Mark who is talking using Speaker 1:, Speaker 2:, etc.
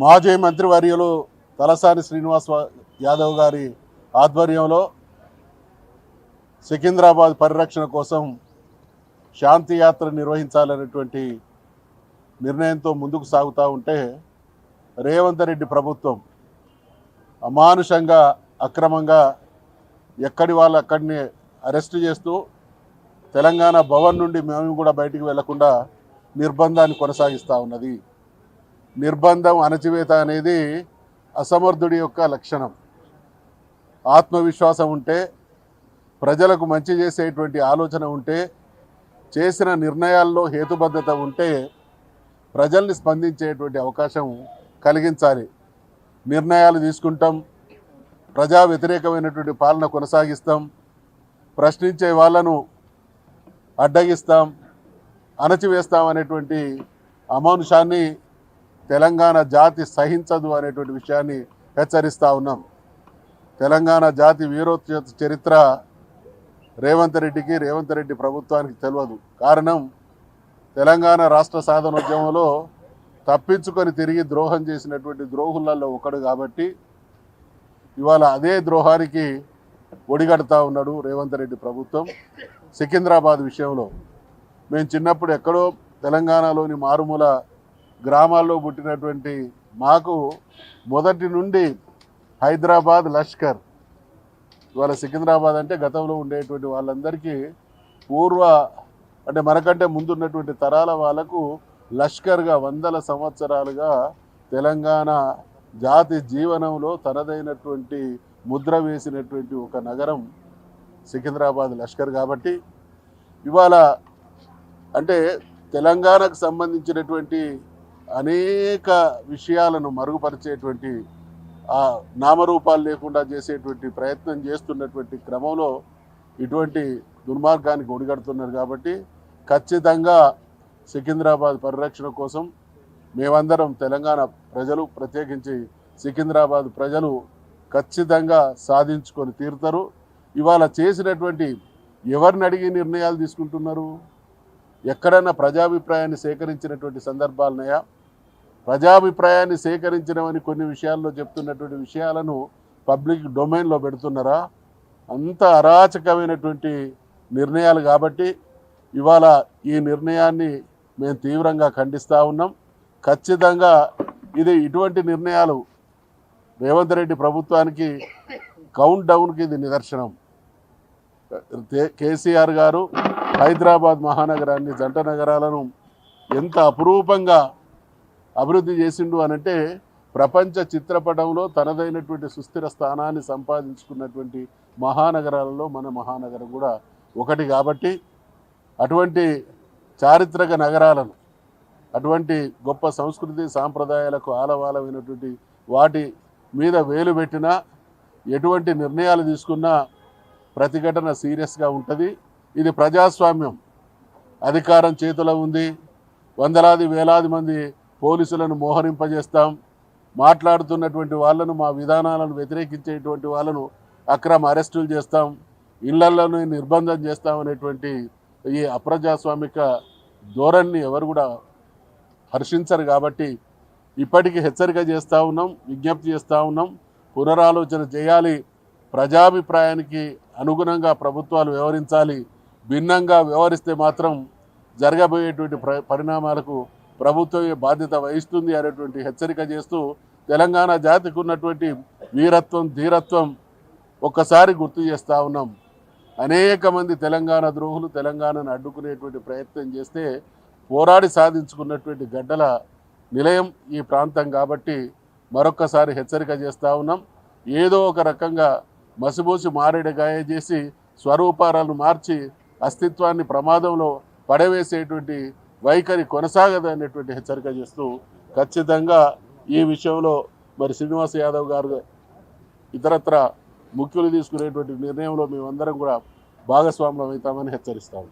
Speaker 1: మాజీ మంత్రివర్యులు తలసాని శ్రీనివాస్ యాదవ్ గారి ఆధ్వర్యంలో సికింద్రాబాద్ పరిరక్షణ కోసం శాంతి యాత్ర నిర్వహించాలనేటువంటి నిర్ణయంతో ముందుకు సాగుతూ ఉంటే రేవంత్ రెడ్డి ప్రభుత్వం అమానుషంగా అక్రమంగా ఎక్కడి వాళ్ళు అక్కడిని అరెస్టు చేస్తూ తెలంగాణ భవన్ నుండి మేము కూడా బయటికి వెళ్లకుండా నిర్బంధాన్ని కొనసాగిస్తూ ఉన్నది. నిర్బంధం అణచివేత అనేది అసమర్థుడి యొక్క లక్షణం. ఆత్మవిశ్వాసం ఉంటే, ప్రజలకు మంచి చేసేటువంటి ఆలోచన ఉంటే, చేసిన నిర్ణయాల్లో హేతుబద్ధత ఉంటే ప్రజల్ని స్పందించేటువంటి అవకాశం కలిగించాలి. నిర్ణయాలు తీసుకుంటాం, ప్రజా వ్యతిరేకమైనటువంటి పాలన కొనసాగిస్తాం, ప్రశ్నించే వాళ్ళను అడ్డగిస్తాం, అణచివేస్తాం అనేటువంటి అమానుషాన్ని తెలంగాణ జాతి సహించదు అనేటువంటి విషయాన్ని హెచ్చరిస్తూ ఉన్నాం. తెలంగాణ జాతి వీరోత్సవ చరిత్ర రేవంత్ రెడ్డి ప్రభుత్వానికి తెలియదు. కారణం, తెలంగాణ రాష్ట్ర సాధనోద్యమంలో తప్పించుకొని తిరిగి ద్రోహం చేసినటువంటి ద్రోహులలో ఒకడు కాబట్టి ఇవాళ అదే ద్రోహానికి ఒడిగడుతూ ఉన్నాడు రేవంత్ రెడ్డి ప్రభుత్వం. సికింద్రాబాద్ విషయంలో మేము చిన్నప్పుడు ఎక్కడో తెలంగాణలోని మారుమూల గ్రామాల్లో పుట్టినటువంటి మాకు మొదటి నుండి హైదరాబాద్ లష్కర్. ఇవాళ సికింద్రాబాద్ అంటే గతంలో ఉండేటువంటి వాళ్ళందరికీ అంటే మనకంటే ముందున్నటువంటి తరాల వాళ్ళకు లష్కర్గా వందల సంవత్సరాలుగా తెలంగాణ జాతి జీవనంలో తనదైనటువంటి ముద్ర వేసినటువంటి ఒక నగరం సికింద్రాబాద్ లష్కర్. కాబట్టి ఇవాళ అంటే తెలంగాణకు సంబంధించినటువంటి అనేక విషయాలను మరుగుపరిచేటువంటి నామరూపాలు లేకుండా చేసేటువంటి ప్రయత్నం చేస్తున్నటువంటి క్రమంలో ఇటువంటి దుర్మార్గానికి ఒడిగడుతున్నారు. కాబట్టి ఖచ్చితంగా సికింద్రాబాద్ పరిరక్షణ కోసం మేమందరం తెలంగాణ ప్రజలు, ప్రత్యేకించి సికింద్రాబాద్ ప్రజలు ఖచ్చితంగా సాధించుకొని తీరుతారు. ఇవాళ చేసినటువంటి ఎవరిని అడిగి నిర్ణయాలు తీసుకుంటున్నారు? ఎక్కడన్నా ప్రజాభిప్రాయాన్ని సేకరించినటువంటి సందర్భాలున్నాయా? ప్రజాభిప్రాయాన్ని సేకరించినవని కొన్ని విషయాల్లో చెప్తున్నటువంటి విషయాలను పబ్లిక్ డొమైన్లో పెడుతున్నారా? అంత అరాచకమైనటువంటి నిర్ణయాలు. కాబట్టి ఇవాళ ఈ నిర్ణయాన్ని మేము తీవ్రంగా ఖండిస్తూ ఉన్నాం. ఖచ్చితంగా ఇటువంటి నిర్ణయాలు రేవంత్ రెడ్డి ప్రభుత్వానికి కౌంట్ డౌన్కి ఇది నిదర్శనం. కేసీఆర్ గారు హైదరాబాద్ మహానగరాన్ని, జంట నగరాలను ఎంత అపురూపంగా అభివృద్ధి చేసిండు అనంటే ప్రపంచ చిత్రపటంలో తనదైనటువంటి సుస్థిర స్థానాన్ని సంపాదించుకున్నటువంటి మహానగరాలలో మన మహానగరం కూడా ఒకటి. కాబట్టి అటువంటి చారిత్రక నగరాలను, అటువంటి గొప్ప సంస్కృతి సాంప్రదాయాలకు ఆలవాలమైనటువంటి వాటి మీద వేలు పెట్టినా, ఎటువంటి నిర్ణయాలు తీసుకున్నా ప్రతిఘటన సీరియస్గా ఉంటుంది. ఇది ప్రజాస్వామ్యం. అధికారం చేతిలో ఉంది. వందలాది వేలాది మంది పోలీసులను మోహరింపజేస్తాం. మాట్లాడుతున్నటువంటి వాళ్ళను, మా విధానాలను వ్యతిరేకించేటువంటి వాళ్ళను అక్రమ అరెస్టులు చేస్తాం, ఇళ్లలోనే నిర్బంధం చేస్తాం అనేటువంటి ఈ అప్రజాస్వామిక ధోరణిని ఎవరు కూడా హర్షించరు. కాబట్టి ఇప్పటికీ హెచ్చరిక చేస్తూ ఉన్నాం, విజ్ఞప్తి చేస్తూ ఉన్నాం, పునరాలోచన చేయాలి. ప్రజాభిప్రాయానికి అనుగుణంగా ప్రభుత్వాలు వ్యవహరించాలి. భిన్నంగా వ్యవహరిస్తే మాత్రం జరగబోయేటువంటి పరిణామాలకు ప్రభుత్వమే బాధ్యత వహిస్తుంది అనేటువంటి హెచ్చరిక చేస్తూ తెలంగాణ జాతికి ఉన్నటువంటి వీరత్వం, ధీరత్వం ఒక్కసారి గుర్తు చేస్తూ ఉన్నాం. అనేక మంది తెలంగాణ ద్రోహులు తెలంగాణను అడ్డుకునేటువంటి ప్రయత్నం చేస్తే పోరాడి సాధించుకున్నటువంటి గడ్డల నిలయం ఈ ప్రాంతం. కాబట్టి మరొక్కసారి హెచ్చరిక చేస్తూ ఉన్నాం. ఏదో ఒక రకంగా మసిబూసి మారేడుగాయ చేసి స్వరూపాలను మార్చి అస్తిత్వాన్ని ప్రమాదంలో పడవేసేటువంటి వైఖరి కొనసాగదు అనేటువంటి హెచ్చరిక చేస్తూ ఖచ్చితంగా ఈ విషయంలో మరి శ్రీనివాస్ యాదవ్ గారు ఇతరత్ర ముఖ్యులు తీసుకునేటువంటి నిర్ణయంలో మేమందరం కూడా భాగస్వాములం అవుతామని హెచ్చరిస్తాము.